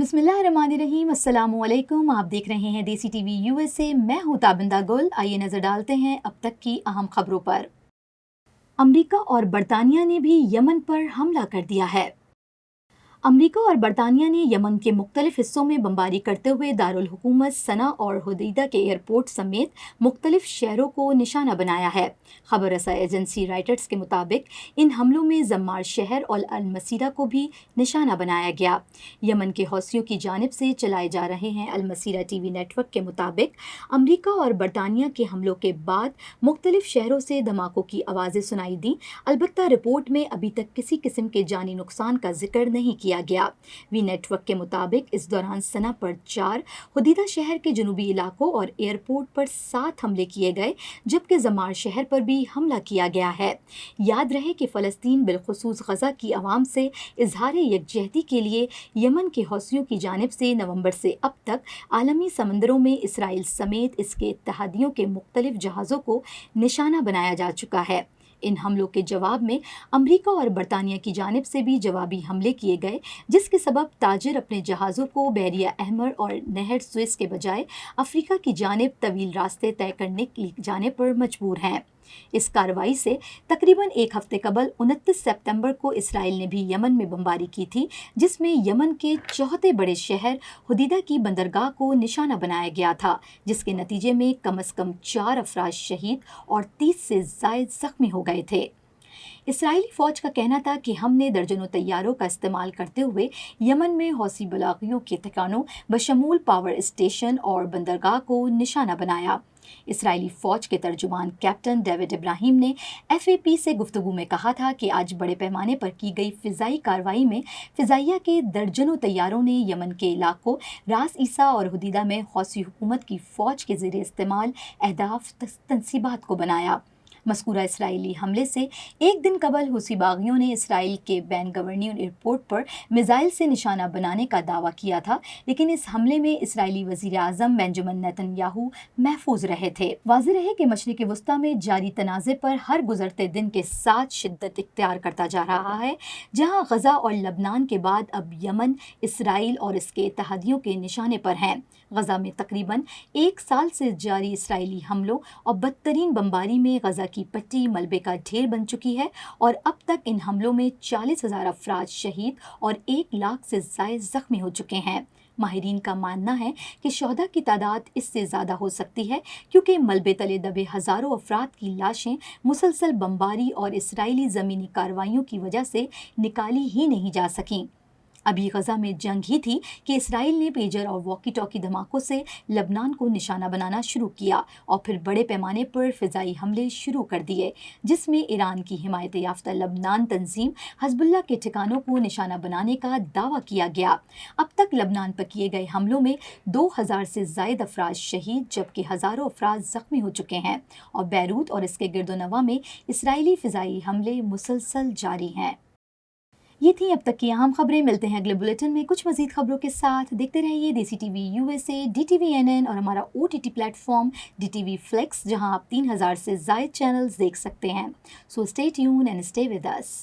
बिस्मिल्लाहिर्रहमानिर्रहीम। अस्सलामुअलैकुम। आप देख रहे हैं देसी टीवी यूएसए। मैं हूं ताबिंदा गुल। आइए नजर डालते हैं अब तक की अहम खबरों पर। अमेरिका और बरतानिया ने भी यमन पर हमला कर दिया है। अमेरिका और बरतानिया ने यमन के मुख्तलिफ हिस्सों में बमबारी करते हुए दारुल हुकूमत सना और हुदैदा के एयरपोर्ट समेत मुख्तलिफ शहरों को निशाना बनाया है। खबर रसा एजेंसी राइटर्स के मुताबिक इन हमलों में जम्मार शहर और अल मसीरा को भी निशाना बनाया गया। यमन के हौसियों की जानिब से चलाए जा रहे हैं अल मसीरा टीवी नेटवर्क के मुताबिक अमेरिका और बरतानिया के हमलों के बाद मुख्तलिफ शहरों से धमाकों की आवाज़ें सुनाई दी। अलबत्ता रिपोर्ट में अभी तक किसी किस्म के जानी नुकसान का जिक्र नहीं किया गया। वी नेटवर्क के मुताबिक इस दौरान सना पर 4, हुदीदा शहर के जुनूबी इलाकों और एयरपोर्ट पर 7 हमले किए गए, जबकि जमार शहर पर भी हमला किया गया है। याद रहे कि फ़लस्तीन बिलखुसूस गजा की आवाम से इजहार यकजहती के लिए यमन के हौसियों की जानिब से नवंबर से अब तक आलमी समंदरों में इसराइल समेत इसके इत्तहादियों के मुख्तलिफ जहाज़ों को निशाना बनाया जा चुका है। इन हमलों के जवाब में अमेरिका और बरतानिया की जानिब से भी जवाबी हमले किए गए, जिसके सबब ताजिर अपने जहाज़ों को बहरिया अहमर और नहर सुएज़ के बजाय अफ्रीका की जानिब तवील रास्ते तय करने की जाने पर मजबूर हैं। इस कार्रवाई से तकरीबन एक हफ्ते कबल 29 सितंबर को इसराइल ने भी यमन में बमबारी की थी, जिसमें यमन के चौथे बड़े शहर हुदीदा की बंदरगाह को निशाना बनाया गया था, जिसके नतीजे में कम से कम 4 अफराद शहीद और 30 से ज़ायद जख्मी हो गए थे। इसराइली फ़ौज का कहना था कि हमने दर्जनों तैयारों का इस्तेमाल करते हुए यमन में हौसी बलागियों के ठिकानों बशमूल पावर स्टेशन और बंदरगाह को निशाना बनाया। इसराइली फ़ौज के तर्जुमान कैप्टन डेविड इब्राहिम ने एफएपी से गुफ्तगू में कहा था कि आज बड़े पैमाने पर की गई फ़िज़ाई कार्रवाई में फ़िज़ाइया के दर्जनों तैयारों ने यमन के इलाकों रास ईसा और हुदीदा में हौसी हुकूमत की फ़ौज के ज़रिए इस्तेमाल अहदाफ तंसीबात को बनाया। मज़कूरा इसराइली हमले से एक दिन कबल हूसी बागियों ने इसराइल के बैन गवर्नियन एयरपोर्ट पर मिसाइल से निशाना बनाने का दावा किया था, लेकिन इस हमले में इसराइली वज़ीर आज़म बेंजामिन नेतन्याहू महफूज रहे थे। वाज़ेह रहे कि मशरिक़ वस्ता में जारी तनाज़े पर हर गुज़रते दिन के साथ शिद्दत इख्तियार करता जा रहा है, जहाँ गज़ा और लबनान के बाद अब यमन, इसराइल और इसके इत्तहादियों के निशाने पर हैं। गज़ा में तकरीबन एक साल से जारी इसराइली हमलों और बदतरीन बमबारी में गज़ा की पट्टी मलबे का ढेर बन चुकी है और अब तक इन हमलों में 40,000 अफराद शहीद और 1 लाख से ज़ायद ज़ख्मी हो चुके हैं। माहिरीन का मानना है कि शोहदा की तादाद इससे ज़्यादा हो सकती है, क्योंकि मलबे तले दबे हज़ारों अफराद की लाशें मुसलसल बमबारी और इसराइली ज़मीनी कार्रवाइयों की वजह से निकाली ही नहीं जा सकीं। अभी गज़ा में जंग ही थी कि इसराइल ने पेजर और वॉकी टॉकी धमाकों से लबनान को निशाना बनाना शुरू किया और फिर बड़े पैमाने पर फ़िज़ाई हमले शुरू कर दिए, जिसमें ईरान की हिमायत याफ्ता लबनान तंजीम हज़बुल्लाह के ठिकानों को निशाना बनाने का दावा किया गया। अब तक लबनान पर किए गए हमलों में 2000 से ज़ायद अफराद शहीद जबकि हज़ारों अफराद ज़ख्मी हो चुके हैं और बैरूत और इसके गिरदोनवा में इसराइली फ़िज़ाई हमले मुसलसल जारी हैं। ये थी अब तक की अहम खबरें। मिलते हैं अगले बुलेटिन में कुछ मज़ीद खबरों के साथ। देखते रहिए देसी टीवी यूएसए, DTVNN और हमारा OTT प्लेटफॉर्म DTV Flex, जहां आप 3000 से ज़ायद चैनल्स देख सकते हैं। So stay tune and stay with us.